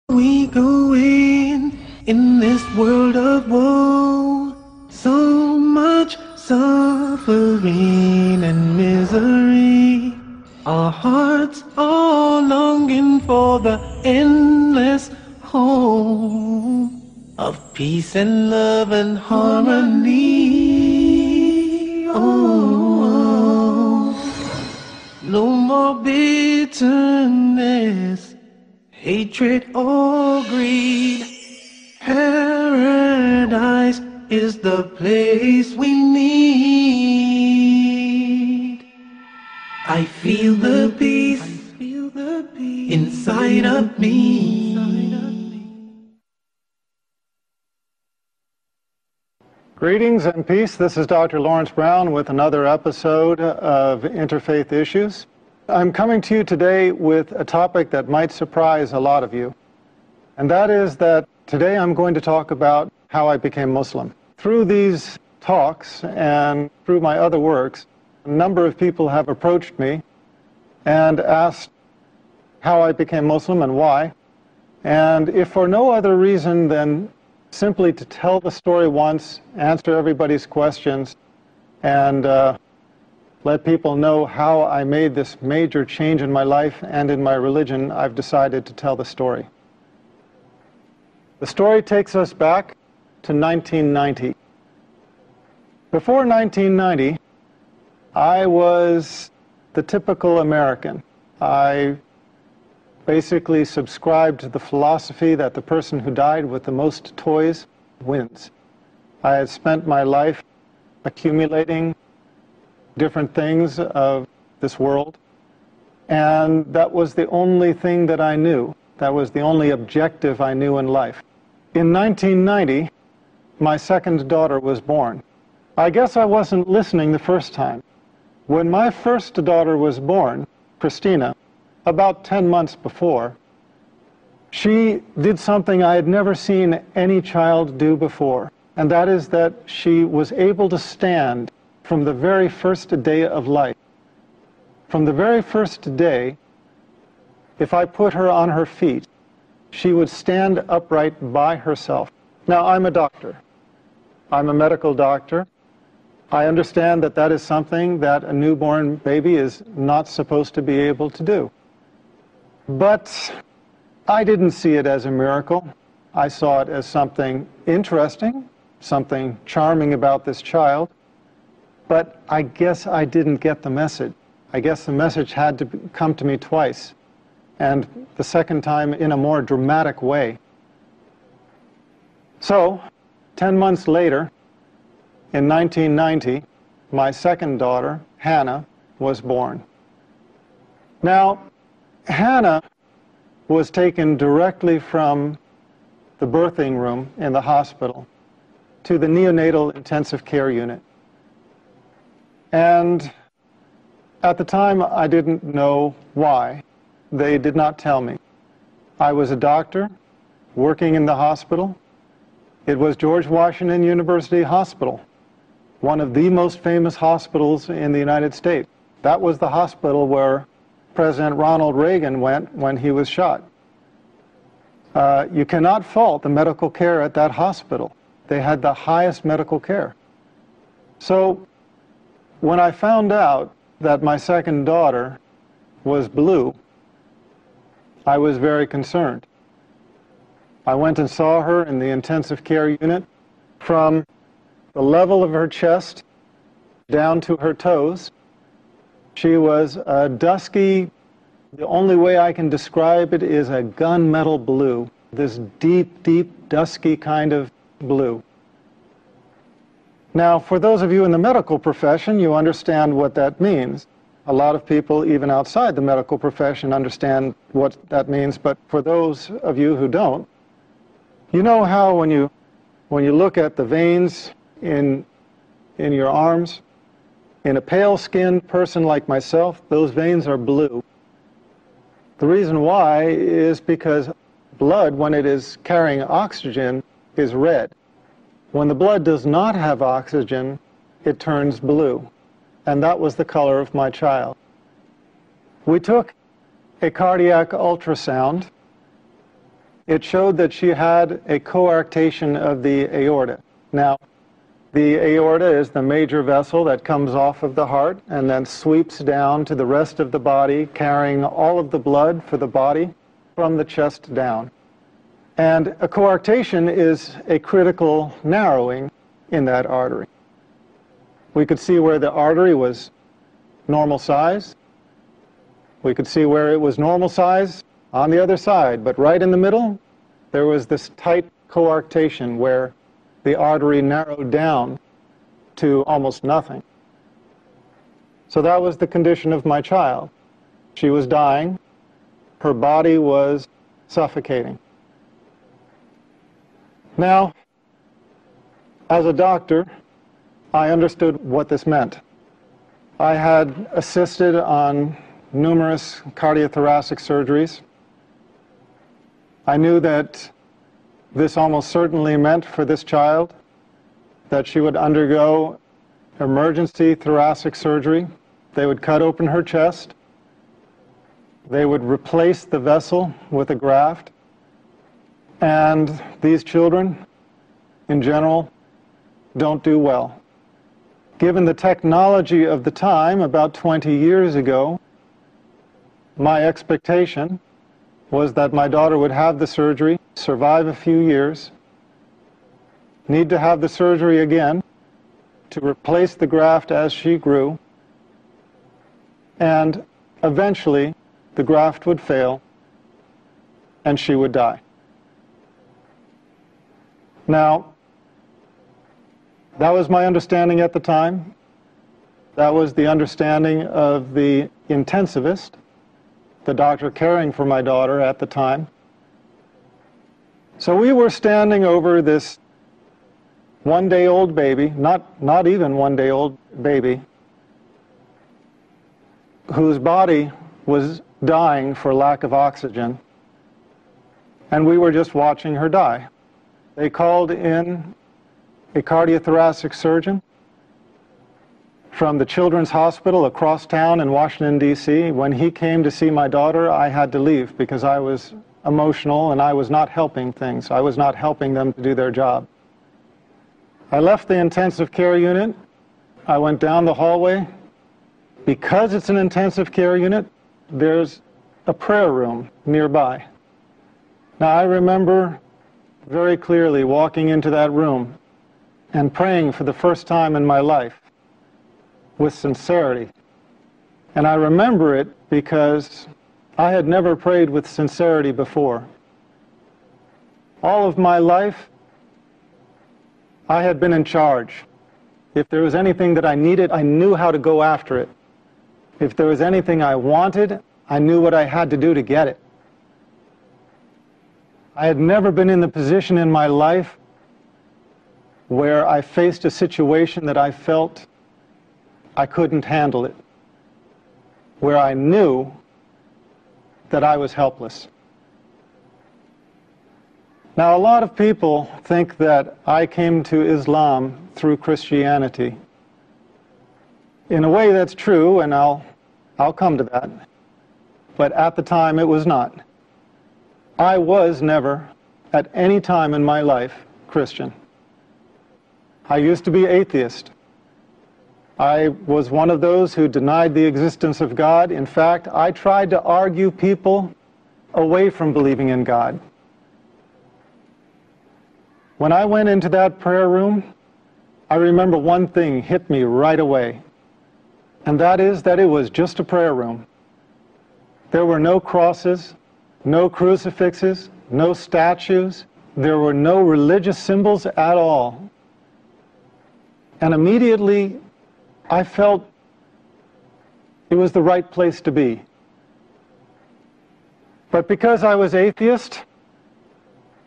We going in this world of woe? So much suffering and misery. Our hearts are longing for the endless home of peace and love and harmony. Oh, no more bitterness, hatred or greed. Paradise is the place we need. I feel the peace inside of me. Greetings and peace. This is Dr. Laurence Brown with another episode of Interfaith Issues. I'm coming to you today with a topic that might surprise a lot of you. And that is that today I'm going to talk about how I became Muslim. Through these talks and through my other works, a number of people have approached me and asked how I became Muslim and why. And if for no other reason than simply to tell the story once, answer everybody's questions, and let people know how I made this major change in my life and in my religion, I've decided to tell the story. The story takes us back to 1990. Before 1990, I was the typical American. I basically subscribed to the philosophy that the person who died with the most toys wins. I had spent my life accumulating different things of this world, and that was the only thing that I knew. That was the only objective I knew in life. In 1990, my second daughter was born. I guess I wasn't listening the first time. When my first daughter was born, Christina, about 10 months before, she did something I had never seen any child do before, and that is that she was able to stand from the very first day of life. From the very first day, if I put her on her feet, she would stand upright by herself. Now, I'm a doctor. I'm a medical doctor. I understand that that is something that a newborn baby is not supposed to be able to do. But I didn't see it as a miracle. I saw it as something interesting, something charming about this child. But I guess I didn't get the message. I guess the message had to come to me twice, and the second time in a more dramatic way. So, 10 months later, in 1990, my second daughter, Hannah, was born. Now, Hannah was taken directly from the birthing room in the hospital to the neonatal intensive care unit. And at the time, I didn't know why. They did not tell me. I was a doctor working in the hospital. It was George Washington University Hospital, one of the most famous hospitals in the United States. That was the hospital where President Ronald Reagan went when he was shot. You cannot fault the medical care at that hospital. They had the highest medical care. So when I found out that my second daughter was blue, I was very concerned. I went and saw her in the intensive care unit. From the level of her chest down to her toes, she was a dusky, the only way I can describe it is a gunmetal blue, this deep, deep, dusky kind of blue. Now, for those of you in the medical profession, you understand what that means. A lot of people, even outside the medical profession, understand what that means, but for those of you who don't, you know how when you look at the veins in your arms, in a pale-skinned person like myself, those veins are blue. The reason why is because blood, when it is carrying oxygen, is red. When the blood does not have oxygen, it turns blue. And that was the color of my child. We took a cardiac ultrasound it showed that she had a coarctation of the aorta. Now, the aorta is the major vessel that comes off of the heart and then sweeps down to the rest of the body, carrying all of the blood for the body from the chest down. And a coarctation is a critical narrowing in that artery. We could see where the artery was normal size. We could see where it was normal size on the other side, but right in the middle, there was this tight coarctation where the artery narrowed down to almost nothing. So that was the condition of my child. She was dying. Her body was suffocating. Now, as a doctor, I understood what this meant. I had assisted on numerous cardiothoracic surgeries. I knew that this almost certainly meant for this child that she would undergo emergency thoracic surgery. They would cut open her chest. They would replace the vessel with a graft. And these children, in general, don't do well. Given the technology of the time, about 20 years ago, my expectation was that my daughter would have the surgery, survive a few years, need to have the surgery again to replace the graft as she grew, and eventually the graft would fail and she would die. Now, that was my understanding at the time. That was the understanding of the intensivist, the doctor caring for my daughter at the time. So we were standing over this one-day-old baby, not even one-day-old baby, whose body was dying for lack of oxygen, and we were just watching her die. They called in a cardiothoracic surgeon from the Children's Hospital across town in Washington, D.C. When he came to see my daughter, I had to leave because I was emotional and I was not helping things. I was not helping them to do their job. I left the intensive care unit. I went down the hallway. Because it's an intensive care unit, there's a prayer room nearby. Now, I remember very clearly walking into that room and praying for the first time in my life with sincerity. And I remember it because I had never prayed with sincerity before. All of my life, I had been in charge. If there was anything that I needed, I knew how to go after it. If there was anything I wanted, I knew what I had to do to get it. I had never been in the position in my life where I faced a situation that I felt I couldn't handle it, where I knew that I was helpless. Now, a lot of people think that I came to Islam through Christianity. In a way, that's true, and I'll come to that. But at the time, it was not. I was never, at any time in my life, Christian. I used to be atheist. I was one of those who denied the existence of God. In fact, I tried to argue people away from believing in God. When I went into that prayer room, I remember one thing hit me right away, and that is that it was just a prayer room. There were no crosses, no crucifixes, no statues. There were no religious symbols at all. And immediately, I felt it was the right place to be. But because I was atheist,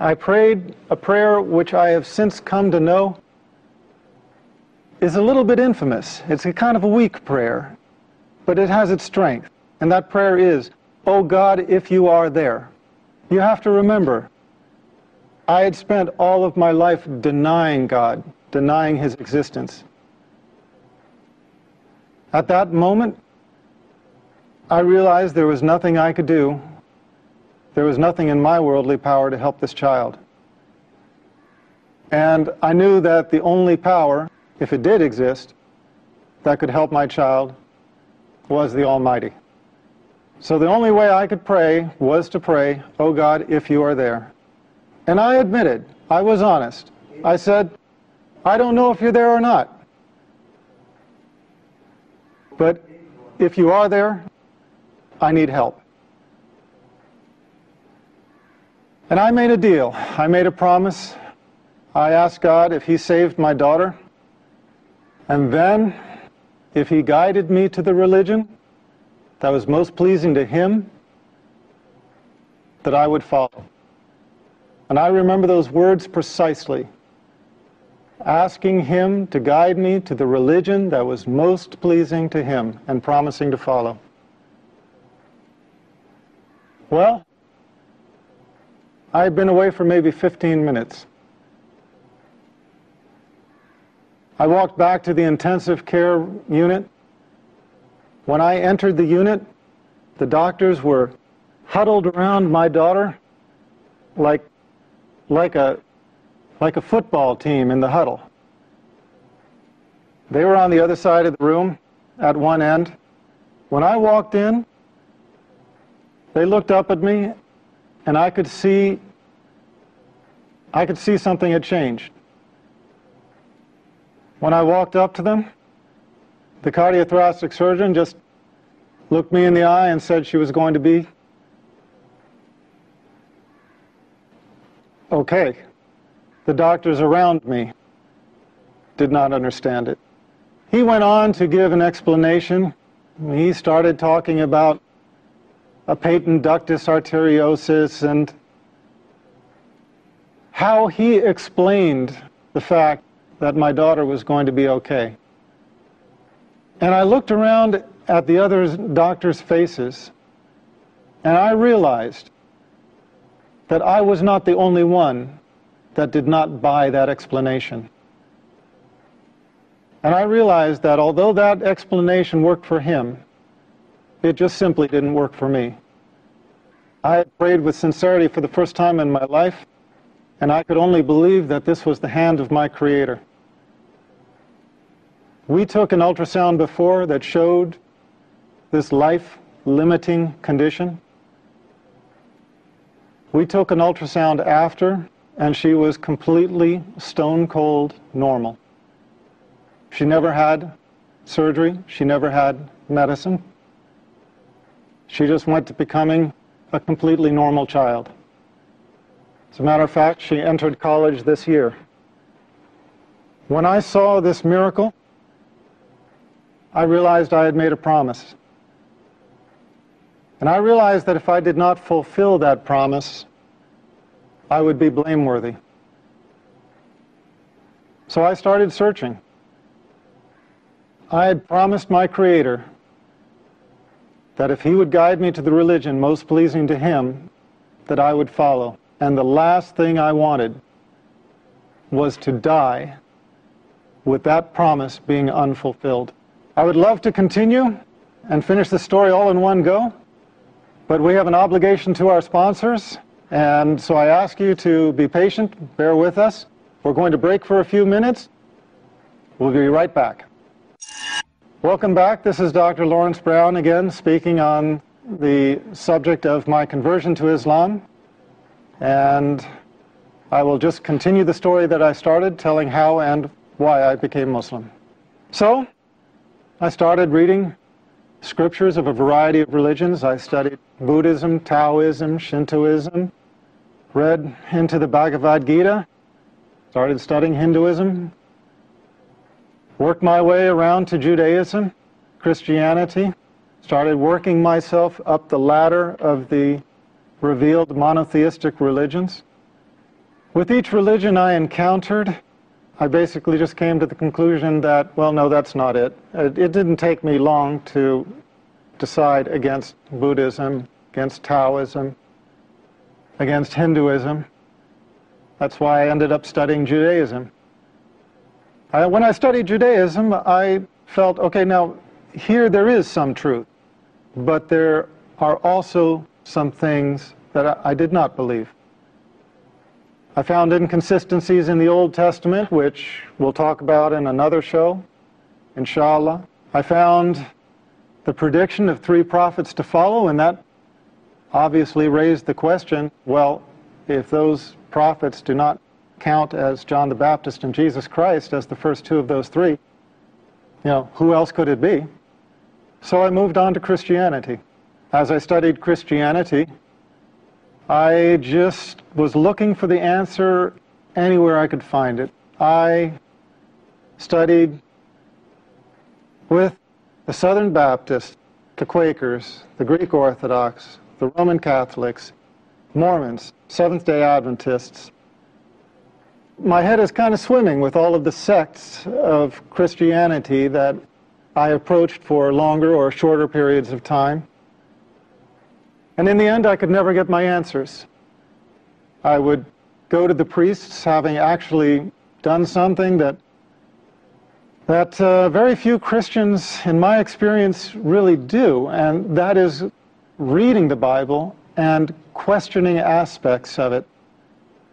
I prayed a prayer which I have since come to know is a little bit infamous. It's a kind of a weak prayer, but it has its strength. And that prayer is, "Oh God, if you are there." You have to remember, I had spent all of my life denying God, denying His existence. At that moment, I realized there was nothing I could do there was nothing in my worldly power to help this child. And I knew that the only power, if it did exist, that could help my child was the Almighty. So the only way I could pray was to pray, "Oh God, if you are there." And I admitted, I was honest. I said, "I don't know if you're there or not. But if you are there, I need help." And I made a deal. I made a promise. I asked God if He saved my daughter, and then if He guided me to the religion that was most pleasing to Him, that I would follow. And I remember those words precisely. Asking Him to guide me to the religion that was most pleasing to Him and promising to follow. Well, I had been away for maybe 15 minutes. I walked back to the intensive care unit. When I entered the unit, the doctors were huddled around my daughter like a football team in the huddle. They were on the other side of the room at one end. When I walked in, they looked up at me, and I could see something had changed. When I walked up to them, the cardiothoracic surgeon just looked me in the eye and said she was going to be okay. The doctors around me did not understand it. He went on to give an explanation. He started talking about a patent ductus arteriosus and how he explained the fact that my daughter was going to be okay. And I looked around at the other doctors' faces, and I realized that I was not the only one that did not buy that explanation. And I realized that although that explanation worked for him, it just simply didn't work for me. I had prayed with sincerity for the first time in my life, and I could only believe that this was the hand of my Creator. We took an ultrasound before that showed this life-limiting condition. We took an ultrasound after, and she was completely stone-cold normal. She never had surgery. She never had medicine. She just went to becoming a completely normal child. As a matter of fact, she entered college this year. When I saw this miracle, I realized I had made a promise. And I realized that if I did not fulfill that promise, I would be blameworthy. So I started searching. I had promised my Creator that if He would guide me to the religion most pleasing to Him, that I would follow. And the last thing I wanted was to die with that promise being unfulfilled. I would love to continue and finish the story all in one go, but we have an obligation to our sponsors, and so I ask you to be patient, bear with us. We're going to break for a few minutes. We'll be right back. Welcome back. This is Dr. Laurence Brown again, speaking on the subject of my conversion to Islam. And I will just continue the story that I started, telling how and why I became Muslim. So, I started reading scriptures of a variety of religions. I studied Buddhism, Taoism, Shintoism, read into the Bhagavad Gita, started studying Hinduism, worked my way around to Judaism, Christianity, started working myself up the ladder of the revealed monotheistic religions. With each religion I encountered, I basically just came to the conclusion that, well, no, that's not it. It didn't take me long to decide against Buddhism, against Taoism, against Hinduism. That's why I ended up studying Judaism. When I studied Judaism, I felt, okay, now here there is some truth, but there are also some things that I did not believe. I found inconsistencies in the Old Testament, which we'll talk about in another show, inshallah. I found the prediction of 3 prophets to follow, and that obviously raised the question, well, if those prophets do not count as John the Baptist and Jesus Christ as the first 2 of those 3, who else could it be? So I moved on to Christianity. As I studied Christianity, I just was looking for the answer anywhere I could find it. I studied with the Southern Baptists, the Quakers, the Greek Orthodox, the Roman Catholics, Mormons, Seventh-day Adventists. My head is kind of swimming with all of the sects of Christianity that I approached for longer or shorter periods of time. And in the end, I could never get my answers. I would go to the priests, having actually done something that very few Christians, in my experience, really do, and that is reading the Bible and questioning aspects of it.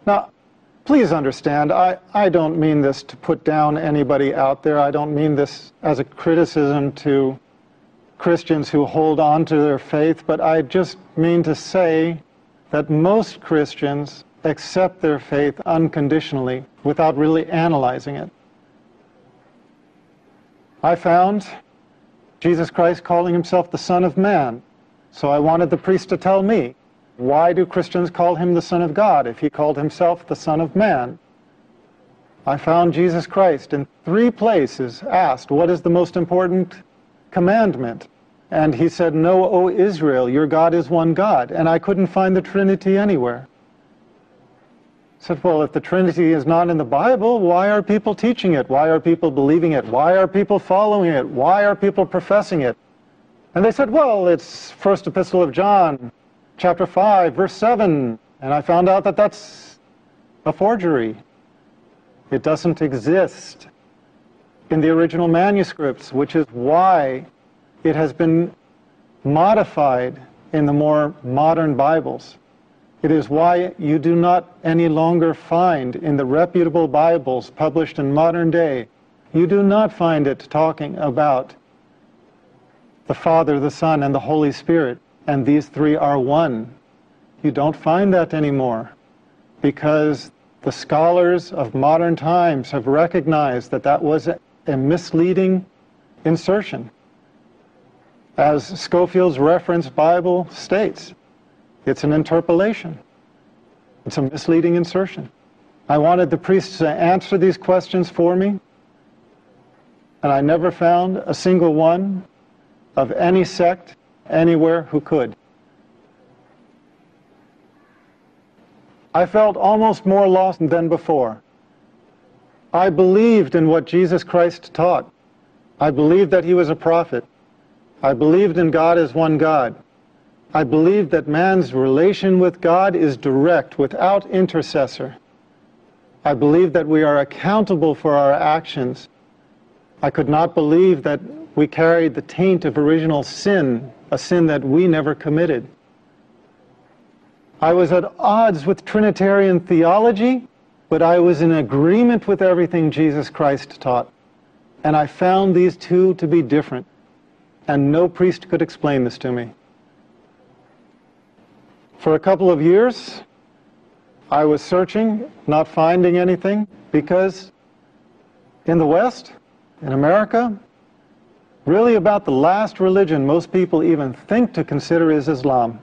Now, please understand, I don't mean this to put down anybody out there. I don't mean this as a criticism to Christians who hold on to their faith, but I just mean to say that most Christians accept their faith unconditionally without really analyzing it. I found Jesus Christ calling himself the Son of Man, so I wanted the priest to tell me, why do Christians call him the Son of God if he called himself the Son of Man? I found Jesus Christ in 3 places asked, what is the most important commandment? And he said, "Know, O Israel, your God is one God." And I couldn't find the Trinity anywhere. I said, well, if the Trinity is not in the Bible, why are people teaching it? Why are people believing it? Why are people following it? Why are people professing it? And they said, well, it's First Epistle of John, chapter 5, verse 7. And I found out that that's a forgery. It doesn't exist in the original manuscripts, which is why it has been modified in the more modern Bibles. It is why you do not any longer find in the reputable Bibles published in modern day, you do not find it talking about the Father, the Son, and the Holy Spirit, and these 3 are one. You don't find that anymore, because the scholars of modern times have recognized that that was a misleading insertion. As Scofield's Reference Bible states, it's an interpolation. It's a misleading insertion. I wanted the priests to answer these questions for me, and I never found a single one of any sect anywhere who could. I felt almost more lost than before. I believed in what Jesus Christ taught. I believed that he was a prophet. I believed in God as one God. I believed that man's relation with God is direct, without intercessor. I believed that we are accountable for our actions. I could not believe that we carried the taint of original sin, a sin that we never committed. I was at odds with Trinitarian theology, but I was in agreement with everything Jesus Christ taught. And I found these 2 to be different, and no priest could explain this to me. For a couple of years, I was searching, not finding anything, because in the West, in America, really about the last religion most people even think to consider is Islam.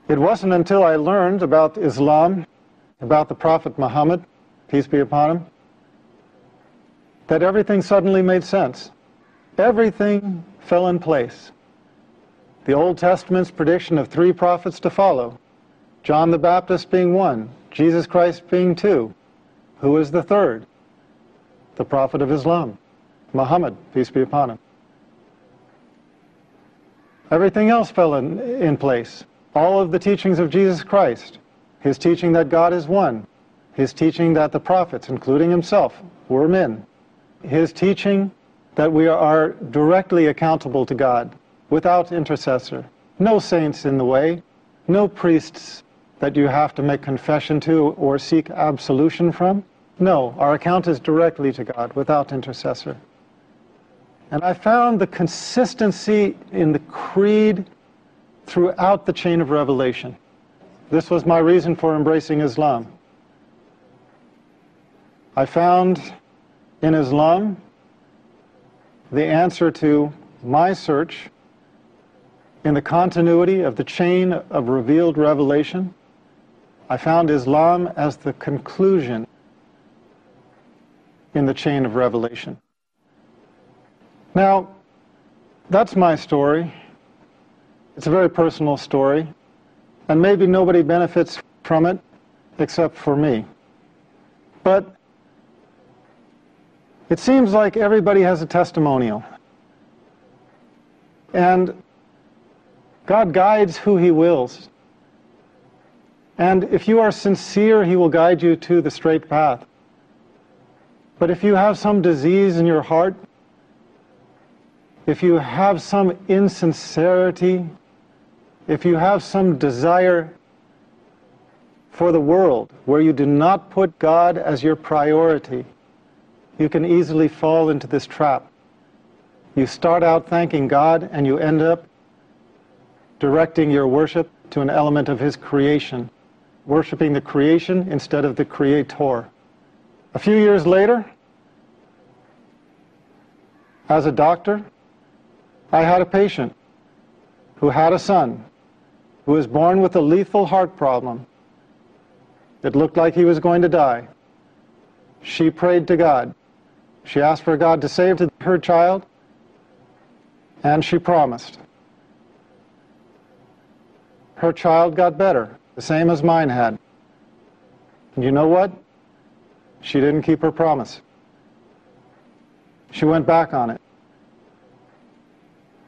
It wasn't until I learned about Islam, about the Prophet Muhammad, peace be upon him, that everything suddenly made sense. Everything fell in place. The Old Testament's prediction of 3 prophets to follow, John the Baptist being 1, Jesus Christ being 2. Who is the 3rd? The Prophet of Islam, Muhammad, peace be upon him. Everything else fell in place. All of the teachings of Jesus Christ, his teaching that God is one, his teaching that the prophets, including himself, were men, his teaching that we are directly accountable to God, without intercessor, no saints in the way, no priests that you have to make confession to or seek absolution from. No, our account is directly to God without intercessor. And I found the consistency in the creed throughout the chain of revelation. This was my reason for embracing Islam. I found in Islam the answer to my search in the continuity of the chain of revealed revelation. I found Islam as the conclusion in the chain of revelation. Now, that's my story. It's a very personal story, and maybe nobody benefits from it except for me. But it seems like everybody has a testimonial. And God guides who He wills. And if you are sincere, He will guide you to the straight path. But if you have some disease in your heart, if you have some insincerity, if you have some desire for the world where you do not put God as your priority, you can easily fall into this trap. You start out thanking God and you end up directing your worship to an element of His creation, worshiping the creation instead of the Creator. A few years later, as a doctor, I had a patient who had a son who was born with a lethal heart problem. It looked like he was going to die. She prayed to God. She asked for God to save her child, and she promised. Her child got better, the same as mine had. And you know what? She didn't keep her promise. She went back on it.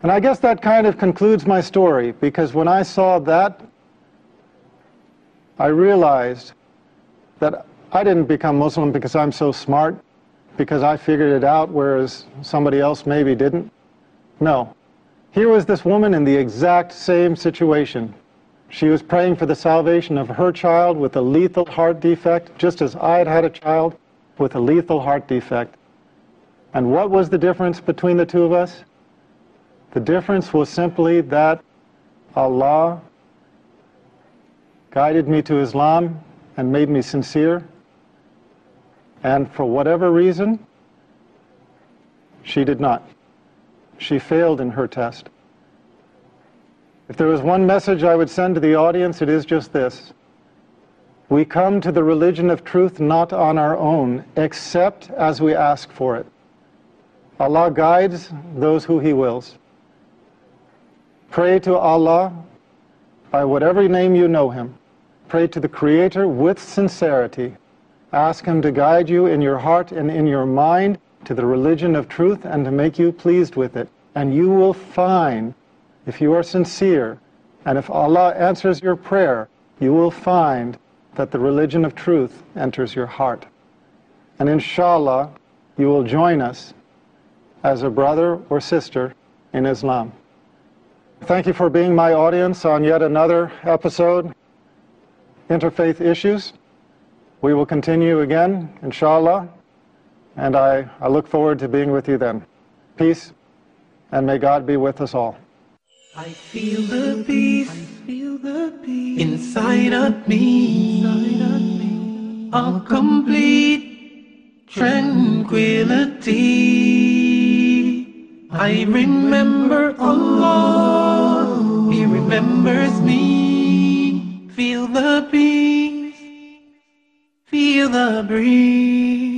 And I guess that kind of concludes my story, because when I saw that, I realized that I didn't become Muslim because I'm so smart, because I figured it out, whereas somebody else maybe didn't. No. Here was this woman in the exact same situation. She was praying for the salvation of her child with a lethal heart defect, just as I had had a child with a lethal heart defect. And what was the difference between the two of us? The difference was simply that Allah guided me to Islam and made me sincere. And for whatever reason, she did not. She failed in her test. If there was one message I would send to the audience, it is just this. We come to the religion of truth not on our own, except as we ask for it. Allah guides those who He wills. Pray to Allah by whatever name you know Him. Pray to the Creator with sincerity. Ask Him to guide you in your heart and in your mind to the religion of truth and to make you pleased with it. And you will find, if you are sincere, and if Allah answers your prayer, you will find that the religion of truth enters your heart. And inshallah, you will join us as a brother or sister in Islam. Thank you for being my audience on yet another episode, Interfaith Issues. We will continue again, inshallah, and I look forward to being with you then. Peace, and may God be with us all. I feel the peace, inside of me, a complete tranquility. I remember Allah, He remembers me. Feel the peace, feel the breeze.